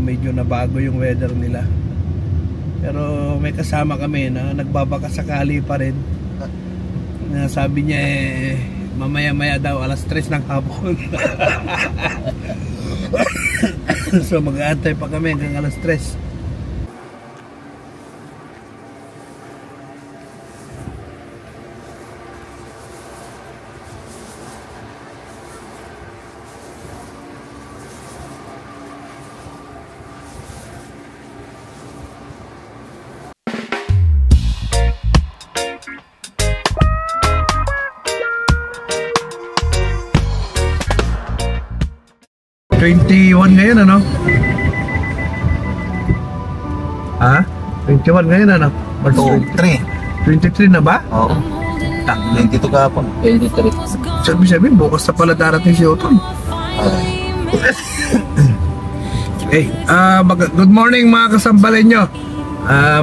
medyo nabago yung weather nila. Pero may kasama kami na nagbabaka sakali pa rin. Sabi niya mamaya-maya daw alas 3 ng hapon. So mag-aantay pa kami hanggang alas 3. Ngayon ano? Ha? 21 ngayon ano? March 23 na ba? Oo. 22 kahapon. 23. Sabi bukas na pala darating si Otton. Okay. Good morning mga kasambalenyo.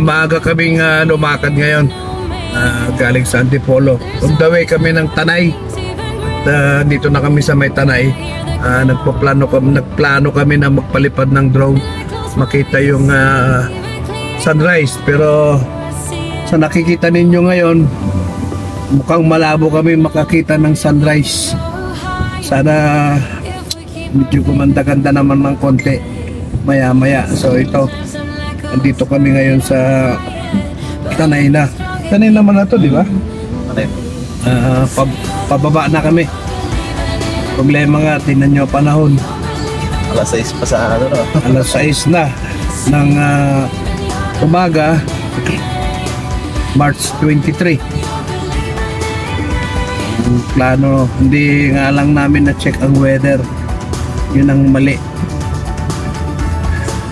Maaga kaming lumakad ngayon. Galing sa Antipolo. On the way kami ng Tanay. At dito na kami sa may Tanay. Nagplano kami na magpalipad ng drone, makita yung sunrise. Pero sa nakikita ninyo ngayon, mukhang malabo kami makakita ng sunrise. Sana medyo kumanda-ganda naman ng konti maya-maya. So ito, nandito kami ngayon sa Tanay na. Tanay naman na to, di ba? Pababa na kami. Problema nga, tinan nyo panahon. Alas 6 pa sa ano, no? Alas 6 na ng umaga, March 23. Plano, hindi nga lang namin na-check ang weather. Yun ang mali.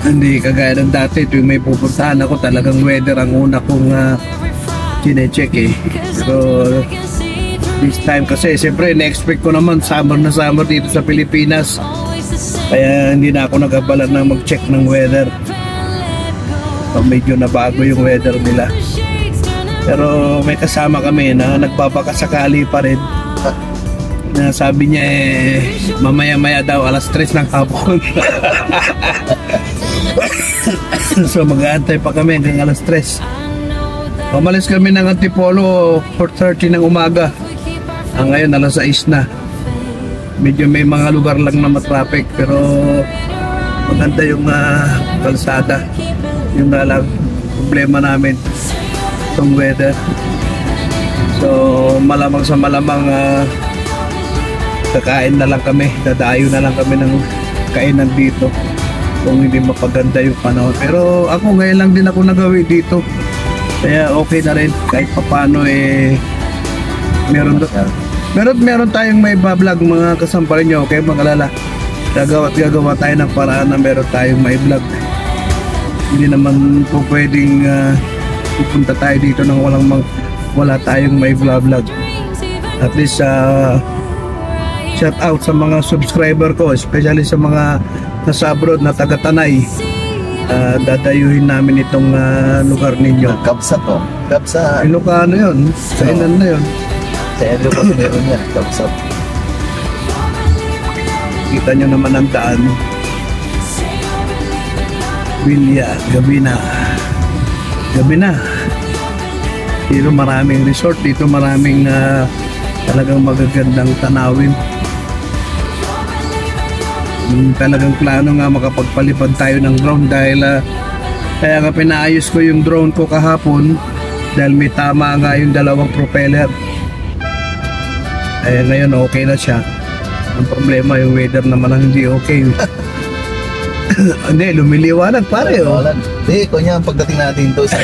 Hindi kagaya ng dati, tuwing may pupuntahan ako, talagang weather ang una kong chine-check eh. Pero this time kasi siyempre na-expect ko naman summer na summer dito sa Pilipinas, kaya hindi na ako nag-abala na mag-check ng weather. So, medyo nabago yung weather nila. Pero may kasama kami na nagbabaka sakali pa rin. Sabi niya mamaya-maya daw alas 3 ng hapon. So mag-aantay pa kami hanggang alas 3. Umalis kami ng Antipolo 4:30 ng umaga. Ngayon alas 6 na. Medyo may mga lugar lang na matraffic, pero maganda yung kalsada. Yung lang problema namin, itong weather. So malamang sa malamang kakain na lang kami, dadayo na lang kami ng kainan dito kung hindi mapaganda yung panahon. Pero ako ngayon lang din ako nagawi dito, kaya okay na rin kahit papano meron tayong may vlog mga kasampalan nyo. Okay, magalala, gagawa tayo ng paraan na meron tayong may vlog. Hindi naman po pwedeng pupunta tayo dito nang wala tayong may vlog. At least shout out sa mga subscriber ko, especially sa mga nasa abroad na taga Tanay. Dadayuhin namin itong lugar ninyo. Kabsa to. Kabsa. Ilocano yun. Kainan na yun. Sa Ilocos meron yan. Kabsa. Kita nyo naman ang daan. Villa, gabi na. Dito maraming resort. Dito maraming talagang magagandang tanawin. Talagang plano nga makapagpalipad tayo ng drone dahil kaya nga pinaayos ko yung drone ko kahapon dahil may tama nga yung dalawang propeller. Ngayon okay na siya. Ang problema yung weather naman ang hindi okay. Hindi, lumiliwanag pare oh. Hindi, kunya pagdating natin to sa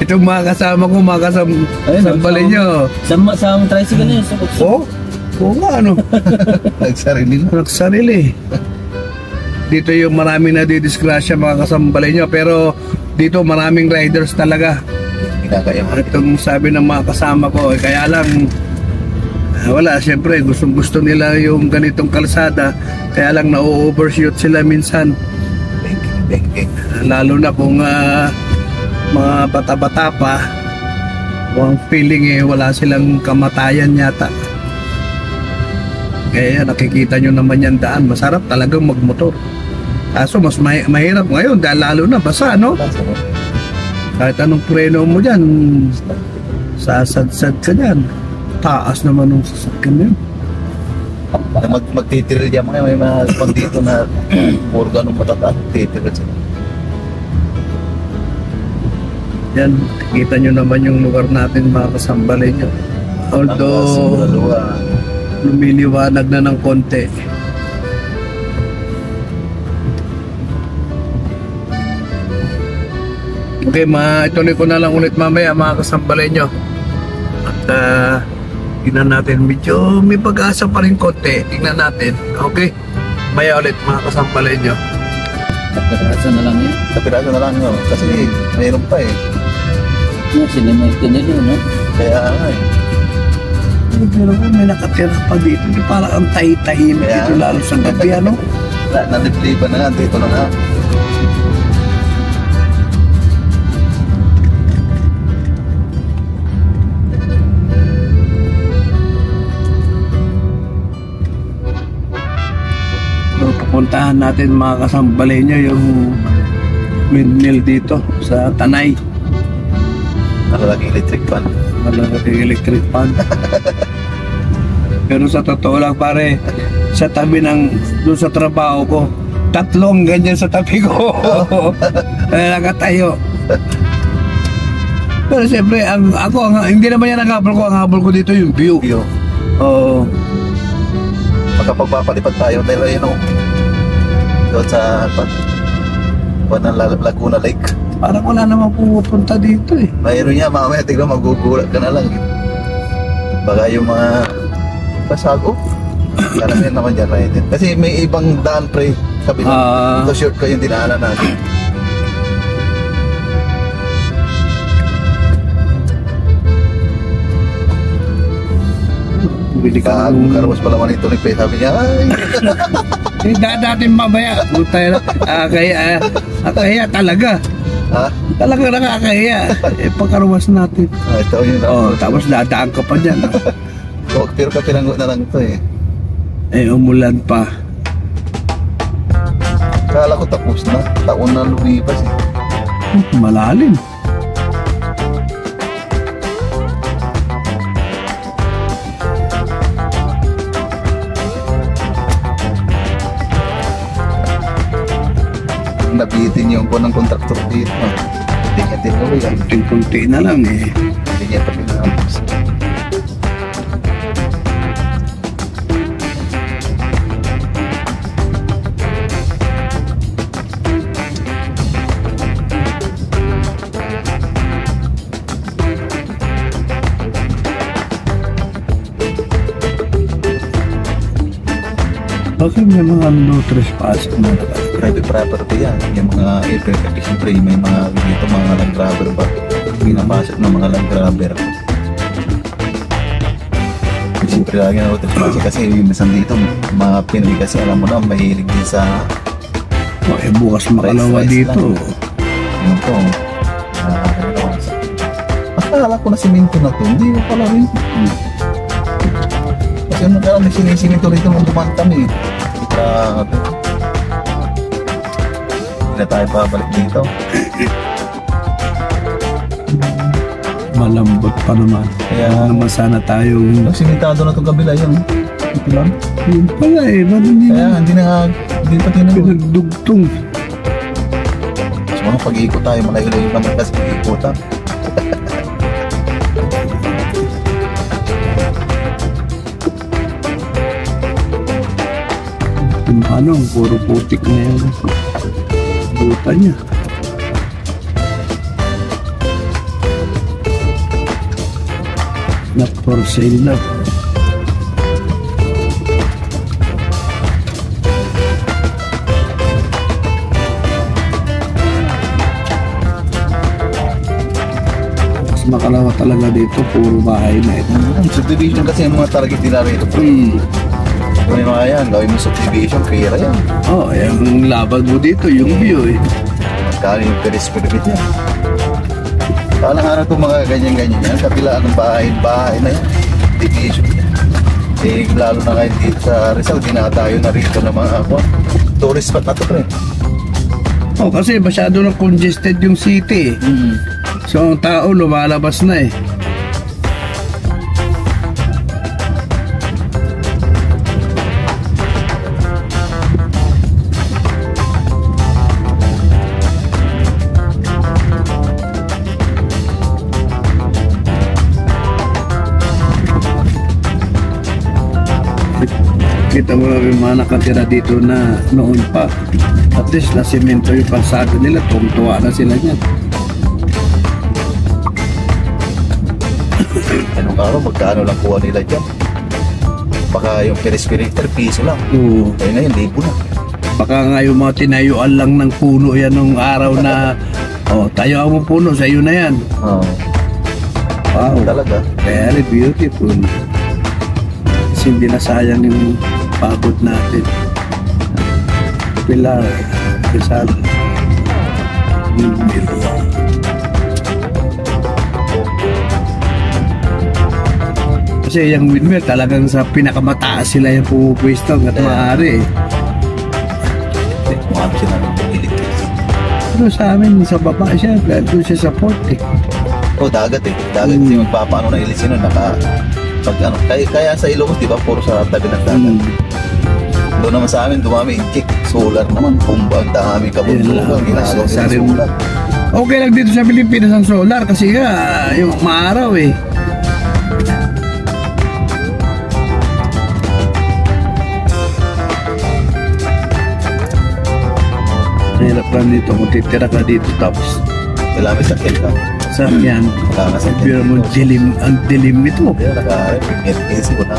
itong mga kasama ko, mga kasambalin nyo. Sa tricycle na yun. Oo nga ano. Nagsarili. Dito yung maraming nadidisgrasya mga kasambalay nyo, pero dito maraming riders talaga. Itong sabi ng mga kasama ko, kaya lang wala, syempre gustong-gusto nila yung ganitong kalsada, kaya lang na-overshoot sila minsan. Lalo na kung mga bata-bata pa, ang feeling wala silang kamatayan yata. Kaya nakikita nyo naman yan daan. Masarap talagang magmotor. Kaso mas mahirap ngayon dahil lalo na basa, no? Kahit anong preno mo dyan, sasadsad ka dyan. Taas naman ng sasakyan mo yun. Magtitiril yan mga may mga pang dito na puro ganun matataas. Titiril sila. Yan, kita nyo naman yung lugar natin mga kasambalay nyo. Although lumiliwanag na ng konti. Okay, ituloy ko na lang ulit mamaya mga kasambalay nyo. At tingnan natin, medyo may pag-asa pa rin konti. Tingnan natin, okay? Maya ulit mga kasambalay nyo. Kapiraso na lang yun. Sa piraso na lang yun. Kasi mayroon pa eh. Sinimento nila yun, no? Kaya nga eh. Pero kung may nakatira pa dito, di parang ang tahi-tahimik dito lalo sa gabi, ano? Nadipliban na nga, dito na nga. So, pupuntahan natin mga kasambalay nyo yung windmill dito sa Tanay. Malalaking electric fan. Malalaking electric fan. Pero sa totoo lang pare, sa tabi ng doon sa trabaho ko, tatlong ganyan sa tabi ko. Nakatayo. Pero siyempre, hindi naman yan ang habol ko. Ang habol ko dito yung view. View. Oo. Magkapagpapalipad tayo tayo ayun o. Doon sa Laguna Lake. Parang wala namang pumupunta dito eh. Mayroon niya, mamaya tignan magugulat ka na lang. Baka yung mga pasago. Karamihan naman dyan rin. Kasi may ibang daan pre. Sabi na, ito short ko yung dinaanan natin. Bili ka Bagong karwas pala man ito ni Pe. Sabi niya, ay. Dating mamaya. Kaya talaga. Ha? Talaga nakakahiya. Pagkaruwas natin. Ito yun. Tapos dadaan ka pa dyan. Pero kapiranggo na lang ito eh. Umulan pa. Kala ko tapos na. Taon na lumipas eh. Malalim. Nabitin yung po ng kontraktor dito. Hindi niya tinuloy. Kunti-kunti na lang eh. Hindi niya pa pinapos. Bakit may mga no trespassing na nakalagay? Private property yan. Yung mga siyempre may mga dito mga land grabber ba? Pinapasok ng mga land grabber. Siyempre lagi na trespassing kasi minsan dito mga Pinoy kasi alam mo na mahilig din sa Bukas makalawa dito. Yun po. Akala ko na simento na to. Hindi ko pala rin. Kasi ano ka may sinisimento rito nung dumantam eh. Grabe. Hindi na tayo babalik dito. Malambot pa naman. Kaya naman sana tayong... simentado na itong kabila yun. Ito lang. Yun pala eh. Ba't hindi Kaya hindi pa tinanong. pinagdugtong? So mga pag-iikot tayo, malayo-layo naman kasi pag-iikotan. Yung puro putik na yan. Buta niya. Not for sale na. Mas makalawa talaga dito, puro bahay na ito. Subdivision kasi yung mga target nila rito. May mga yan, gawin mo subdivision, kaya yan. Yung laban mo dito, yung view eh. Magkano yung per square feet yan. Palang araw itong mga ganyan-ganyan yan, kabilaan ng bahay na yan. Division yan. Eh, lalo na ngayon dito sa Rizal, dinadayo na rito ng mga tourist spot na to, pre. Oh, kasi masyado na congested yung city. So ang tao lumalabas na eh. Kita mo yung mga nakatira dito na noon pa. At least na semento yung pasado nila. Tungtuwa na sila niyan. Anong araw, magkano lang kuha nila dyan? Baka yung per square meter, piso lang. Oo. Eh ngayon, libo na. Baka nga yung mga tinayuan lang ng puno yan nung araw na tayo mo puno, sa iyo na yan. Oo. Wow. Talaga. Very beautiful. Kasi hindi na sayang yung pagod natin. Pilar, Rizal, kasi yung windmill talagang sa pinakamataas sila yung pumupwesto hanggat maaari eh. Mukhang siya na electric. Pero sa amin, sa baba siya, doon siya sa port eh. Oh, dagat eh. Dagat yung magpapaano na ilisin nun, kaya sa Ilocos, di ba, puro sa tabi ng dagat. Doon naman sa amin, dumami inchik. Solar naman, kumbang, dami kabundugan, ginagawa nila solar. Okay lang dito sa Pilipinas ang solar kasi nga, yung maaraw eh. Hirap lang dito kung titira ka dito tapos Kailangan may sakit ka. sakyan. Pero mo dilim, ang dilim nito. Kaya nag-aaral, may ko na.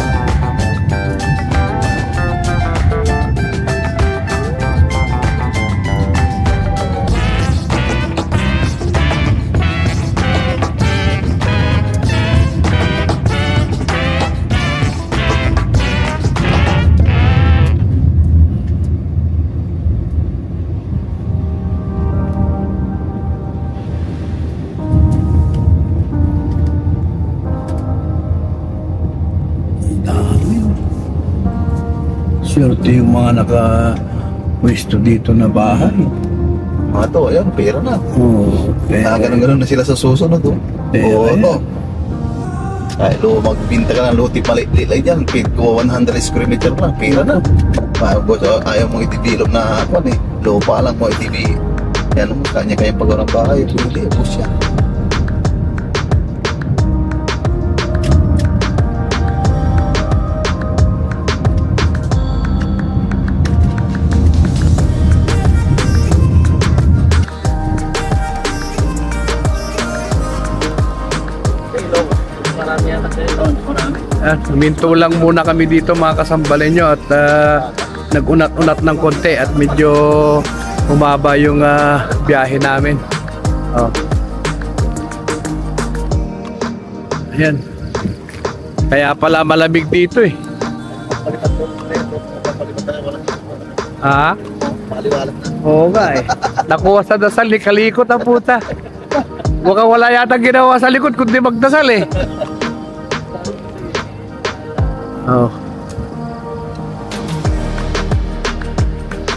Swerte yung mga naka-pwesto dito na bahay. Mga to, ayan, pera na. Oo. Ganun-ganun na sila sa susunod. Pera yan. Ay, magbinta ka ng luti maliit lang dyan. Pit ko 100 square meter lang. Pera na. Ayaw mong i-develop na lupa lang mo i-develop. Yan, kanya-kanya pagawa ng bahay. Pwede, bus yan. Minto lang muna kami dito mga kasambalenyo at nag-unat-unat ng konti at medyo humaba yung biyahe namin. Ayan. Kaya pala malamig dito eh. Ha? Oo nga eh. Nakuha sa dasal, kalikot ang puta. Mukhang wala yata ginawa sa likod kundi magdasal eh. Oh.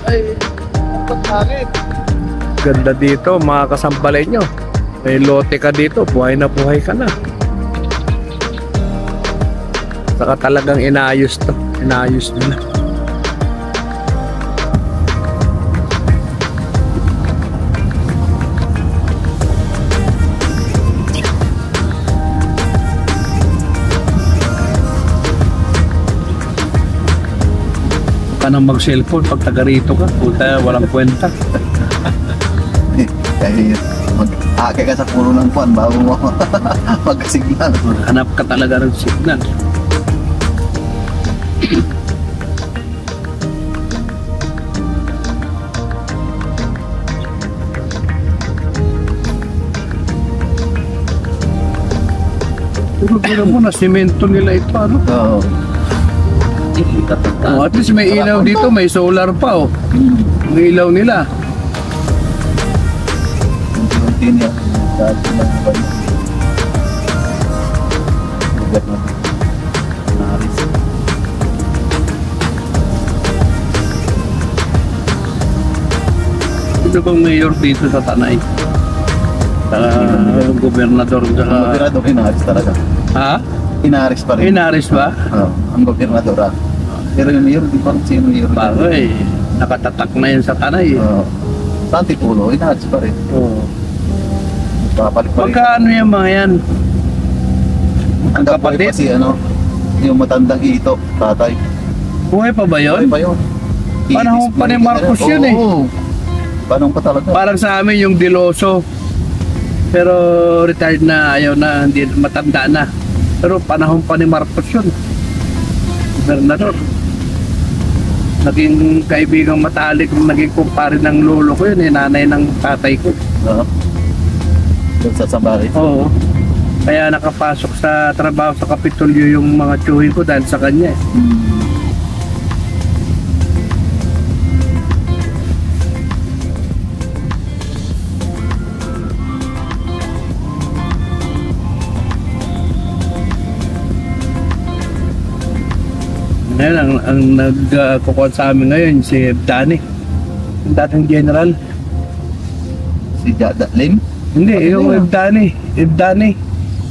Ay, pagkakit. Ganda dito mga kasambalay nyo. May lote ka dito, buhay na buhay ka na. Saka talagang inayos to. Inayos nila. Ka nang mag-cellphone pag taga rito ka, puta, walang kwenta. Kaya mag-akay ka sa puno ng puwan bago mo magkasignal. Hanap ka talaga ng signal. Pero mo na simento nila ito, ano? Oo. Oh, at least may ilaw dito, may solar pa oh. May ilaw nila. Unti-unti niya. Dati lang ba yun? Lugat na. Naris. Sino bang mayor dito sa Tanay? Gobernador Ang saka... gobernador, inaaris talaga. Ha? Inaaris pa rin. Inaris ba? Oo, ang gobernador Pero yung mayor, di pa rin sino mayor. Bago eh. Nakatatak na yun sa Tanay eh. Sa Antipulo, inaaris pa rin. Oo. Papalit pa rin. Magkaano yung mga yan? Ang kapatid? kapatid? Si ano, yung matandang ito, tatay. Buhay pa ba Ano yun? pa yun? Panahon pa ni Marcos yun eh. Oo. Panahon pa talaga. Parang sa amin yung Diloso. Pero retired na, ayaw na, hindi matanda na. Pero panahon pa ni Marcos yun. Gobernador. Naging kaibigang matalik, naging kumpare ng lolo ko yun, nanay ng tatay ko. Oo. Doon sa Sambales. Oo. Kaya nakapasok sa trabaho sa Kapitolyo yung mga tsuhin ko dahil sa kanya eh. Ngayon, ang nagkukuha sa amin ngayon si Dani, yung dating general. Si Lim? Hindi, Bakit yung yun? Ibdani.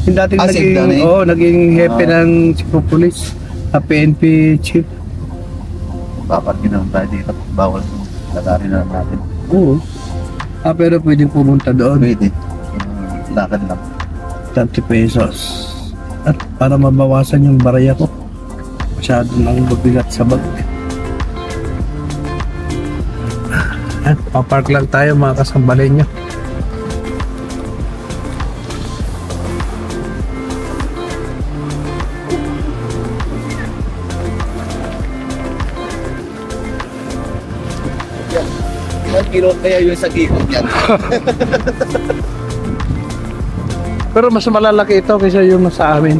Yung dating Si naging, Ibdani? naging hepe ng Sikopolis, PNP chief. Paparkin naman tayo dito. Bawal lagarin na natin. Oo. Pero pwedeng pumunta doon. Pwede. Lakad lang. 30 pesos. At para mabawasan yung barya ko. Masyado nang mabigat sa bag. At papark lang tayo mga kasambalin nyo. Ilang kilo kaya yung sa gilid yan? Pero mas malalaki ito kaysa yung sa amin.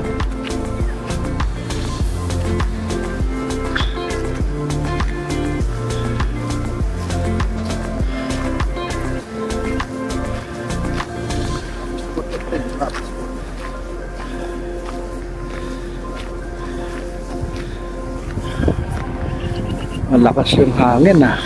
Malakas yung hangin ah.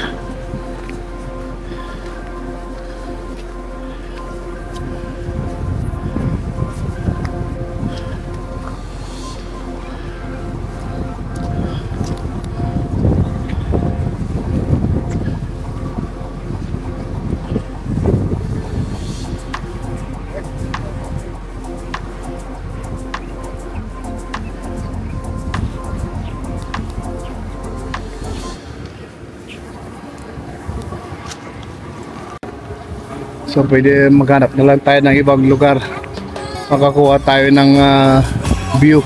So pwede maghanap na lang tayo ng ibang lugar. Makakuha tayo ng view.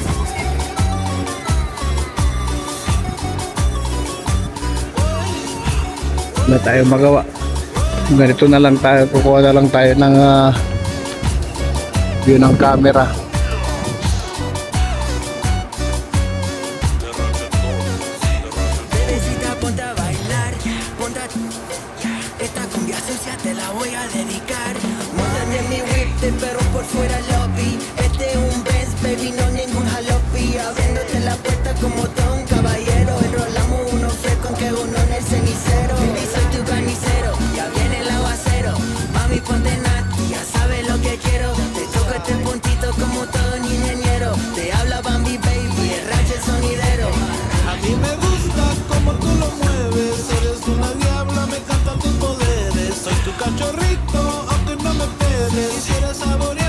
Wala tayo magawa. Ganito na lang tayo. Kukuha na lang tayo ng view ng camera. Pero por fuera lobby, este es un Benz, baby, no ningún jalopy. Abriéndote la puerta como todo un caballero. Enrolamos unos frescos que uno en el cenicero. Baby, soy tu carnicero, ya viene el aguacero. Mami, ponte nati, ya sabes lo que quiero. Te toco este puntito como todo un ingeniero. Te habla Bambi, baby, el rayo el sonidero. A mí me gusta como tú lo mueves. Eres una diabla, me encantan tus poderes. Soy tu cachorrito, aunque no me peles. Quisiera saborear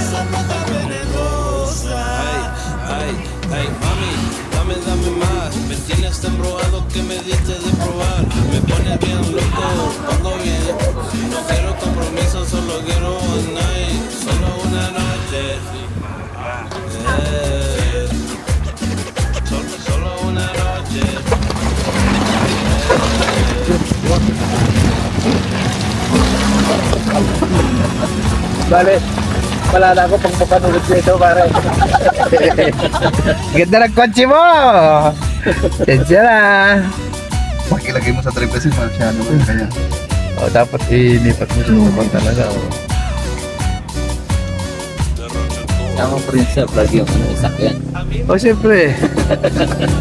esa nota venenosa. Ay, mami, dame más. Me tienes tan probado que me diste de probar. Me pones bien loco, pongo bien. No quiero compromiso, solo quiero one night. Solo una noche. Solo una noche. Bale, wala na ako pang mapanulog dito pare. Ganda ng kotse mo! Tensya na! Pakilagay mo sa trip kasi masyado kaya. O, dapat ilipat mo sa lubang talaga. O. Tama prinsip lagi yung isakyan. O, siyempre.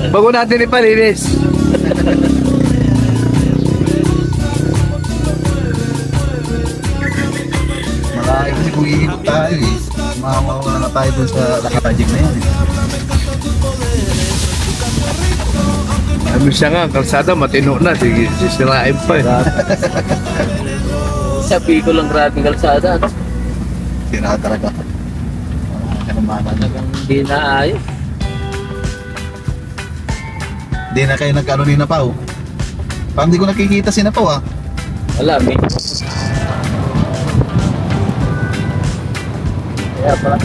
Bago natin ipalinis. umiikot tayo eh. Makakawala na tayo dun sa nakapajik na yan eh. Sabi siya nga, kalsada matino na, sisirain pa eh. Sabi ko lang grabing kalsada. Ano? Tira talaga. Kanamanan. Talagang hindi naayos. Hindi na kayo nagkano ni Napaw. Parang di ko nakikita si Napaw ah. Wala, may. Kaya pala.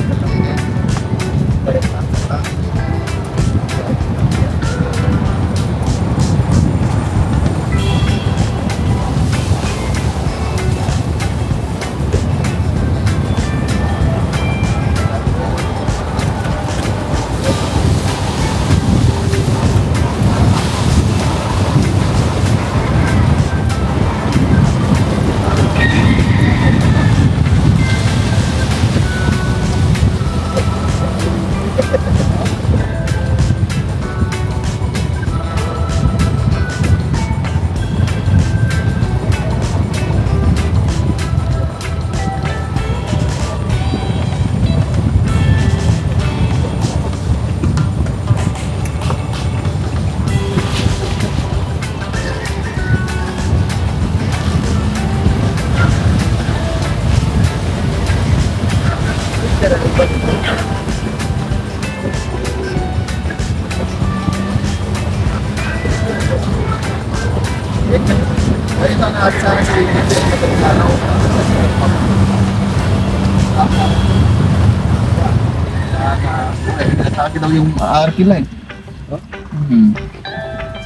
Nakakita daw yung Arkila eh.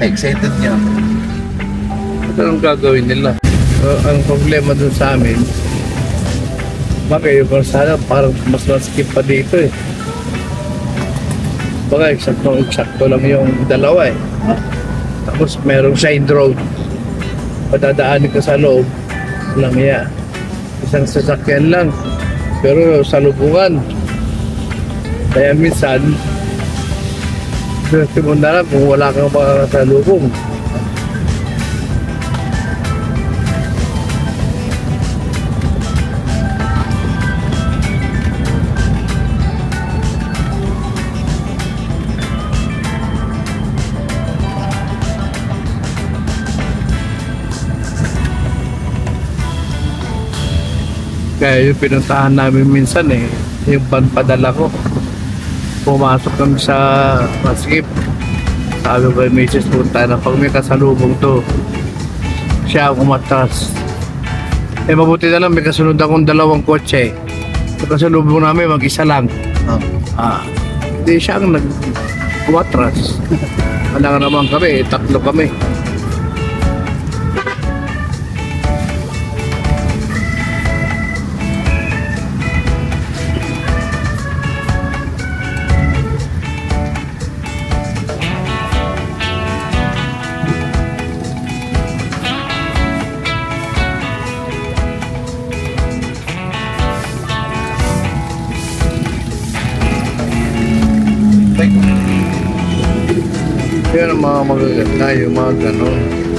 Sa excited niya. Ito ang gagawin nila. Ang problema dun sa amin, baka yung kalsada parang mas maskip pa dito eh. Baka eksakto lang yung dalawa eh. Tapos merong side road. Padadaanin ka sa loob, lang iya. Isang sasakyan lang. Pero sa lubungan. Kaya minsan, gusto mo na lang kung wala kang makakasalubong. Kaya yung pinuntahan namin minsan eh, yung padala ko. Pumasok kami sa maskip. Sabi ko kay Mrs. punta na pag may kasalubong to, siya ang umatras. Eh mabuti na lang may kasunod akong 2 kotse. Yung kasalubong namin mag-isa lang. Hindi siya ang nag-umatras. Wala nga naman kami, 3 kami. Yan ang mga magaganda, yung mga ganon.